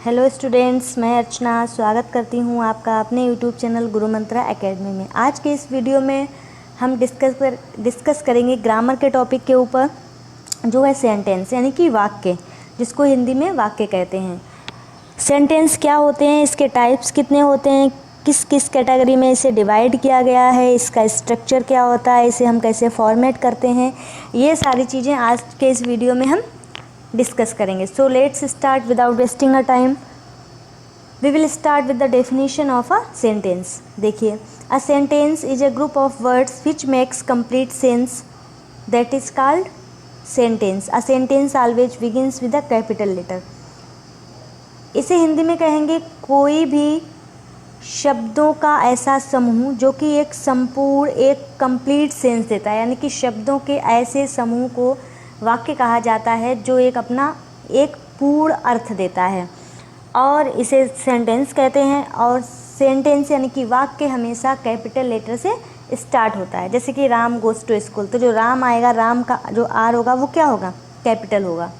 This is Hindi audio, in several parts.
हेलो स्टूडेंट्स, मैं अर्चना स्वागत करती हूँ आपका अपने यूट्यूब चैनल गुरु मंत्रा एकेडमी में। आज के इस वीडियो में हम डिस्कस करेंगे ग्रामर के टॉपिक के ऊपर, जो है सेंटेंस यानी कि वाक्य, जिसको हिंदी में वाक्य कहते हैं। सेंटेंस क्या होते हैं, इसके टाइप्स कितने होते हैं, किस किस कैटेगरी में इसे डिवाइड किया गया है, इसका स्ट्रक्चर क्या होता है, इसे हम कैसे फॉर्मेट करते हैं, ये सारी चीज़ें आज के इस वीडियो में हम डिस्कस करेंगे। So let's start without wasting a time. We will start with the definition of a sentence. देखिए, a sentence is a group of words which makes complete sense, that is called sentence. A sentence always begins with a capital letter. इसे हिंदी में कहेंगे कोई भी शब्दों का ऐसा समूह जो कि एक संपूर्ण, एक कंप्लीट सेंस देता है, यानी कि शब्दों के ऐसे समूह को वाक्य कहा जाता है जो एक अपना एक पूर्ण अर्थ देता है, और इसे सेंटेंस कहते हैं। और सेंटेंस यानी कि वाक्य हमेशा कैपिटल लेटर से स्टार्ट होता है। जैसे कि राम गोज़ टू स्कूल, तो जो राम आएगा, राम का जो आर होगा वो क्या होगा, कैपिटल होगा।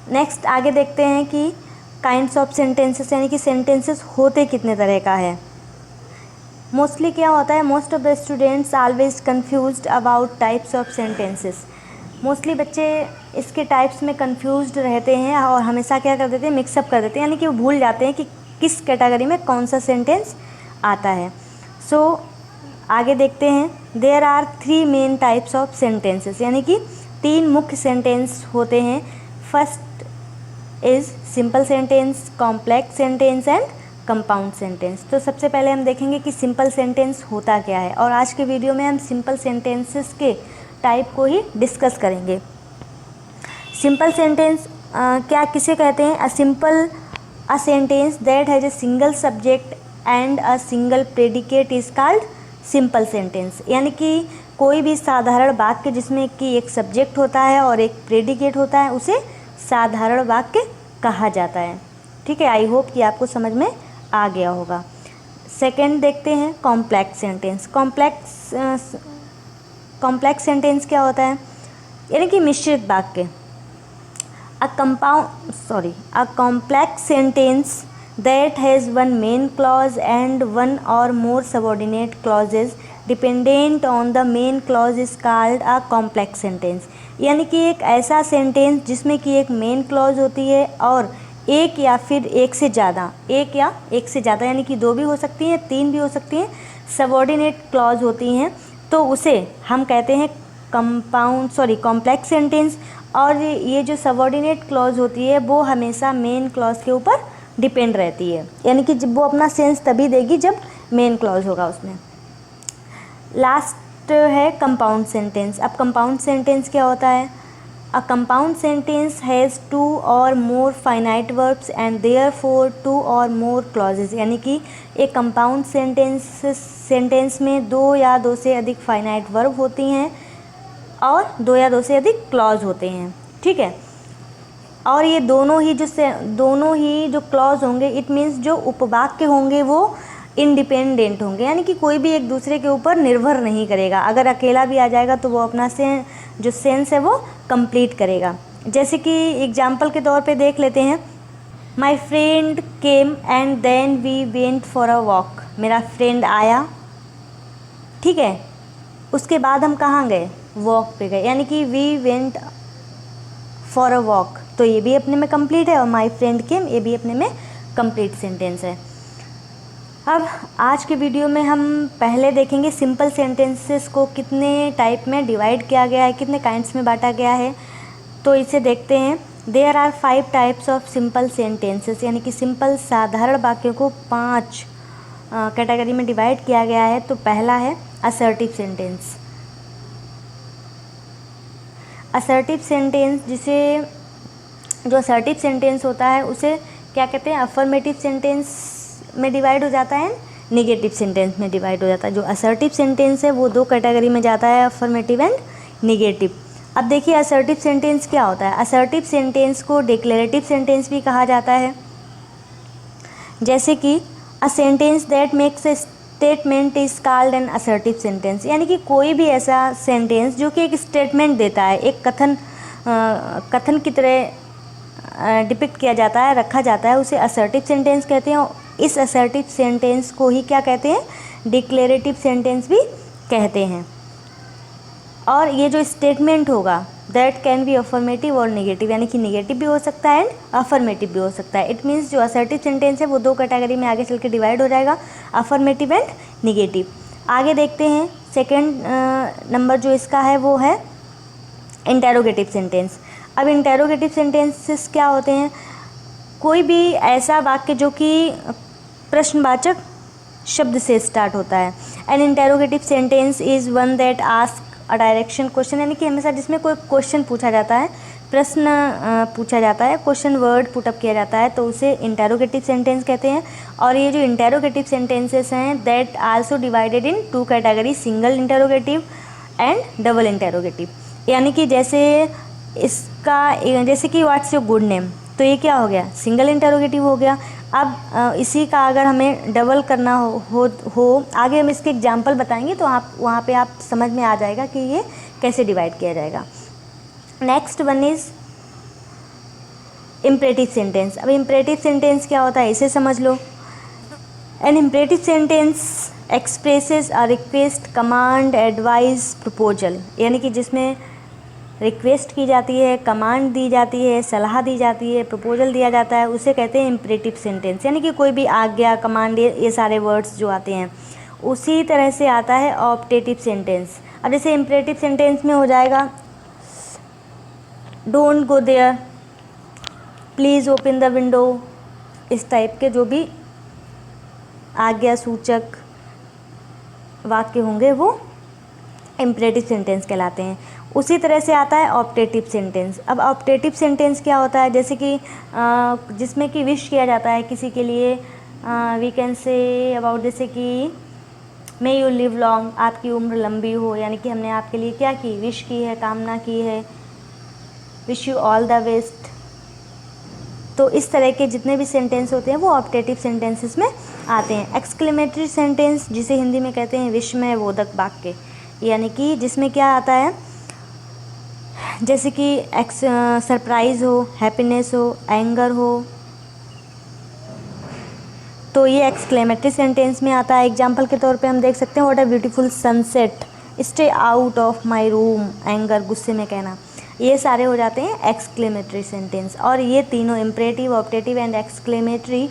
नेक्स्ट आगे देखते हैं कि काइंड्स ऑफ सेंटेंसेस, यानी कि सेंटेंसेस होते कितने तरह का है। मोस्टली क्या होता है, most of the students always confused about types of sentences. Mostly बच्चे इसके टाइप्स में कंफ्यूज्ड रहते हैं और हमेशा क्या कर देते हैं, मिक्सअप कर देते हैं, यानी कि वो भूल जाते हैं कि किस कैटेगरी में कौन सा सेंटेंस आता है। सो आगे देखते हैं, there are 3 main types of sentences, यानी कि 3 मुख्य सेंटेंस होते हैं। First is simple sentence, complex sentence and compound sentence. तो सबसे पहले हम देखेंगे कि सिंपल सेंटेंस होता क्या है, और आज के वीडियो में हम सिंपल सेंटेंसेस के टाइप को ही डिस्कस करेंगे। सिंपल सेंटेंस क्या किसे कहते हैं, a sentence that has a single subject and a single predicate is called simple sentence. यानी कि कोई भी साधारण वाक्य जिसमें कि एक सब्जेक्ट होता है और एक प्रेडिकेट होता है, उसे साधारण वाक्य कहा जाता है। ठीक है, आई होप कि आपको समझ में आ गया होगा। सेकेंड देखते हैं कॉम्प्लेक्स सेंटेंस। कॉम्प्लेक्स सेंटेंस क्या होता है, यानी कि मिश्रित वाक्य। A complex sentence that has one main clause and one or more subordinate clauses dependent on the main clause is called a complex sentence. यानी कि एक ऐसा सेंटेंस जिसमें कि एक मेन क्लॉज होती है और एक या फिर एक से ज़्यादा यानी कि 2 भी हो सकती हैं, 3 भी हो सकती हैं, सबऑर्डिनेट क्लॉज होती हैं, तो उसे हम कहते हैं कॉम्प्लेक्स सेंटेंस। और ये जो सबऑर्डिनेट क्लॉज होती है वो हमेशा मेन क्लॉज के ऊपर डिपेंड रहती है, यानी कि जब वो अपना सेंस तभी देगी जब मेन क्लॉज होगा उसमें। लास्ट है कंपाउंड सेंटेंस। अब कंपाउंड सेंटेंस क्या होता है, अ कंपाउंड सेंटेंस हैज़ 2 और मोर फाइनाइट वर्ब्स एंड देयरफॉर 2 और मोर क्लॉजेज। यानी कि एक कंपाउंड सेंटेंस में 2 या 2 से अधिक फाइनाइट वर्ब होती हैं और 2 या 2 से अधिक क्लॉज होते हैं। ठीक है, और ये दोनों ही जो क्लॉज होंगे, इट मीन्स जो उपवाक्य होंगे वो इंडिपेंडेंट होंगे, यानी कि कोई भी एक दूसरे के ऊपर निर्भर नहीं करेगा। अगर अकेला भी आ जाएगा तो वो अपना जो सेंस है वो कंप्लीट करेगा। जैसे कि एग्जाम्पल के तौर पे देख लेते हैं, my friend came and then we went for a walk. मेरा फ्रेंड आया, ठीक है, उसके बाद हम कहाँ गए, वॉक पे गए, यानी कि we went for a walk, तो ये भी अपने में कंप्लीट है, और माई फ्रेंड केम ये भी अपने में कंप्लीट सेंटेंस है। अब आज के वीडियो में हम पहले देखेंगे सिंपल सेंटेंसेस को कितने टाइप में डिवाइड किया गया है, कितने काइंड्स में बांटा गया है। तो इसे देखते हैं। There are 5 types of simple sentences, यानी कि सिंपल साधारण वाक्यों को 5 कैटेगरी में डिवाइड किया गया है। तो पहला है असर्टिव सेंटेंस। असर्टिव सेंटेंस जो असर्टिव सेंटेंस होता है उसे क्या कहते हैं, अफर्मेटिव सेंटेंस में डिवाइड हो जाता है, नेगेटिव सेंटेंस में डिवाइड हो जाता है। जो असर्टिव सेंटेंस है वो 2 कैटेगरी में जाता है, अफर्मेटिव एंड नेगेटिव। अब देखिए असर्टिव सेंटेंस क्या होता है। असर्टिव सेंटेंस को डिक्लेरेटिव सेंटेंस भी कहा जाता है। जैसे कि a sentence that makes a statement is called an assertive sentence, यानी कि कोई भी ऐसा सेंटेंस जो कि एक स्टेटमेंट देता है, एक कथन की तरह डिपिक्ट किया जाता है, रखा जाता है, उसे असर्टिव सेंटेंस कहते हैं। इस असर्टिव सेंटेंस को ही क्या कहते हैं, डिक्लेरेटिव सेंटेंस भी कहते हैं। और ये जो स्टेटमेंट होगा दैट कैन बी अफर्मेटिव और नेगेटिव, यानी कि नेगेटिव भी हो सकता है एंड अफर्मेटिव भी हो सकता है। इट मीन्स जो असर्टिव सेंटेंस है वो दो कैटेगरी में आगे चल के डिवाइड हो जाएगा, अफर्मेटिव एंड नेगेटिव। आगे देखते हैं सेकेंड नंबर जो इसका है वो है इंटेरोगेटिव सेंटेंस। अब इंटेरोगेटिव सेंटेंसेस क्या होते हैं, कोई भी ऐसा वाक्य जो कि प्रश्नवाचक शब्द से स्टार्ट होता है। N interrogative sentence is one that ask a direction question, यानी कि हमेशा जिसमें कोई क्वेश्चन पूछा जाता है, प्रश्न पूछा जाता है, क्वेश्चन वर्ड पुटअप किया जाता है, तो उसे इंटेरोगेटिव सेंटेंस कहते हैं। और ये जो इंटेरोगेटिव सेंटेंसेस हैं that also divided into category, single interrogative and double interrogative. यानी कि जैसे कि व्हाट्स योर गुड नेम, तो ये क्या हो गया, सिंगल इंटेरोगेटिव हो गया। अब इसी का अगर हमें डबल करना हो आगे हम इसके एग्जाम्पल बताएंगे, तो आप वहाँ पे आप समझ में आ जाएगा कि ये कैसे डिवाइड किया जाएगा। Next one is imperative sentence. अब इम्परेटिव सेंटेंस क्या होता है इसे समझ लो। An imperative sentence expresses a request, command, advice, proposal, यानी कि जिसमें रिक्वेस्ट की जाती है, कमांड दी जाती है, सलाह दी जाती है, प्रपोजल दिया जाता है, उसे कहते हैं इम्परेटिव सेंटेंस। यानी कि कोई भी आज्ञा, कमांड, ये सारे वर्ड्स जो आते हैं। उसी तरह से आता है ऑप्टेटिव सेंटेंस। अब जैसे इम्परेटिव सेंटेंस में हो जाएगा don't go there, please open the window, इस टाइप के जो भी आज्ञा सूचक वाक्य होंगे वो इम्परेटिव सेंटेंस कहलाते हैं। उसी तरह से आता है ऑप्टेटिव सेंटेंस। अब ऑप्टेटिव सेंटेंस क्या होता है, जैसे कि जिसमें कि विश किया जाता है किसी के लिए, वी कैन से अबाउट, जैसे कि मे यू लिव लॉन्ग, आपकी उम्र लंबी हो, यानी कि हमने आपके लिए क्या की, विश की है, कामना की है, wish you all the best. तो इस तरह के जितने भी सेंटेंस होते हैं वो ऑप्टेटिव सेंटेंसेस में आते हैं। एक्सक्लेमेटरी सेंटेंस, जिसे हिंदी में कहते हैं विस्मय बोधक वाक्य, यानी कि जिसमें क्या आता है, जैसे कि सरप्राइज़ हो, हैप्पीनेस हो, एंगर हो, तो ये एक्सक्लेमेटरी सेंटेंस में आता है। एग्जाम्पल के तौर पे हम देख सकते हैं what a beautiful sunset, stay out of my room, anger, गुस्से में कहना, ये सारे हो जाते हैं एक्सक्लेमेटरी सेंटेंस। और ये तीनों imperative, optative and exclamatory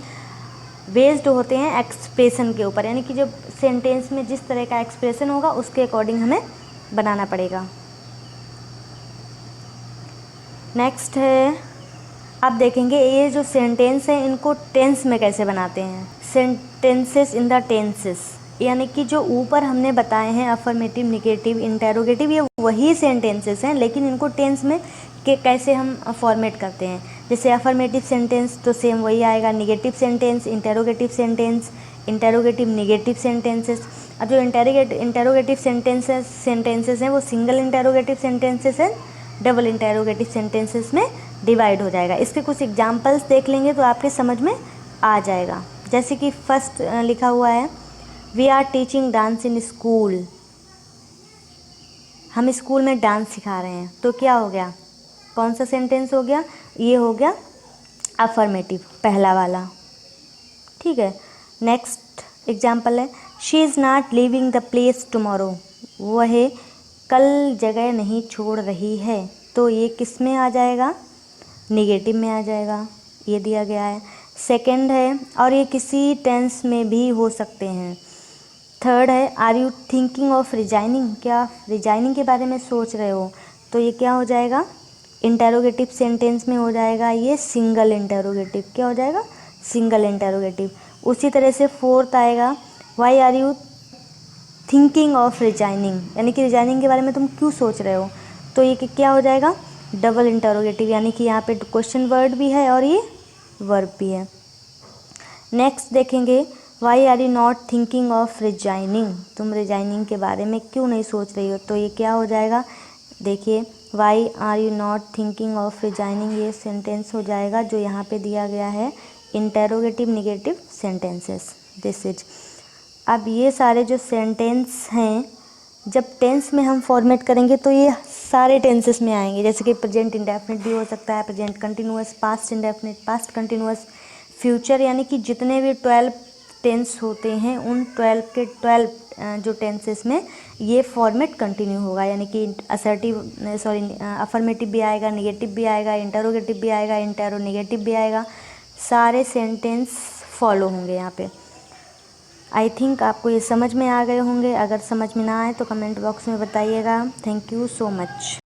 based होते हैं एक्सप्रेशन के ऊपर, यानी कि जो सेंटेंस में जिस तरह का एक्सप्रेशन होगा उसके अकॉर्डिंग हमें बनाना पड़ेगा। नेक्स्ट है, अब देखेंगे ये जो सेंटेंस है इनको टेंस में कैसे बनाते हैं। सेंटेंसेस इन द टेंसेस, यानी कि जो ऊपर हमने बताए हैं अफर्मेटिव, नेगेटिव, इंटेरोगेटिव, ये वही सेंटेंसेस हैं, लेकिन इनको टेंस में कैसे हम फॉर्मेट करते हैं। जैसे अफर्मेटिव सेंटेंस तो सेम वही आएगा, negative sentence, interrogative sentence, interrogative negative sentences. अब जो इंटेरोगेटिव सेंटेंसेस हैं वो सिंगल इंटेरोगेटिव सेंटेंसेस हैं, डबल इंटेरोगेटिव सेंटेंसेस में डिवाइड हो जाएगा। इसके कुछ एग्जांपल्स देख लेंगे तो आपके समझ में आ जाएगा। जैसे कि फर्स्ट लिखा हुआ है we are teaching dance in school, हम स्कूल में डांस सिखा रहे हैं, तो क्या हो गया, कौन सा सेंटेंस हो गया, ये हो गया अफर्मेटिव, पहला वाला, ठीक है। नेक्स्ट एग्जाम्पल है she is not leaving the place tomorrow, वह कल जगह नहीं छोड़ रही है, तो ये किस में आ जाएगा, नेगेटिव में आ जाएगा, ये दिया गया है। सेकंड है और ये किसी टेंस में भी हो सकते हैं। थर्ड है are you thinking of resigning, क्या आप रिजाइनिंग के बारे में सोच रहे हो, तो ये क्या हो जाएगा, इंटेरोगेटिव सेंटेंस में हो जाएगा, ये सिंगल इंटेरोगेटिव, क्या हो जाएगा, सिंगल इंटेरोगेटिव। उसी तरह से फोर्थ आएगा why are you thinking of resigning, यानी कि रिजाइनिंग के बारे में तुम क्यों सोच रहे हो, तो ये क्या हो जाएगा, डबल इंटरोगेटिव, यानी कि यहाँ पे क्वेश्चन वर्ड भी है और ये वर्ब भी है। नेक्स्ट देखेंगे why are you not thinking of resigning, तुम रिजाइनिंग के बारे में क्यों नहीं सोच रही हो, तो ये क्या हो जाएगा, देखिए why are you not thinking of resigning, ये सेंटेंस हो जाएगा जो यहाँ पे दिया गया है interrogative negative sentences, this is. अब ये सारे जो सेंटेंस हैं जब टेंस में हम फॉर्मेट करेंगे तो ये सारे टेंसेस में आएंगे, जैसे कि प्रेजेंट इंडेफिनिट भी हो सकता है, present continuous, past indefinite, past continuous, future, यानी कि जितने भी 12 टेंस होते हैं उन 12 के 12 जो टेंसेस में ये फॉर्मेट कंटिन्यू होगा, यानी कि अफर्मेटिव भी आएगा, नेगेटिव भी आएगा, इंटरोगेटिव भी आएगा, इंटरोनेगेटिव भी आएगा, सारे सेंटेंस फॉलो होंगे यहाँ पे। आई थिंक आपको ये समझ में आ गए होंगे। अगर समझ में ना आए तो कमेंट बॉक्स में बताइएगा। Thank you so much.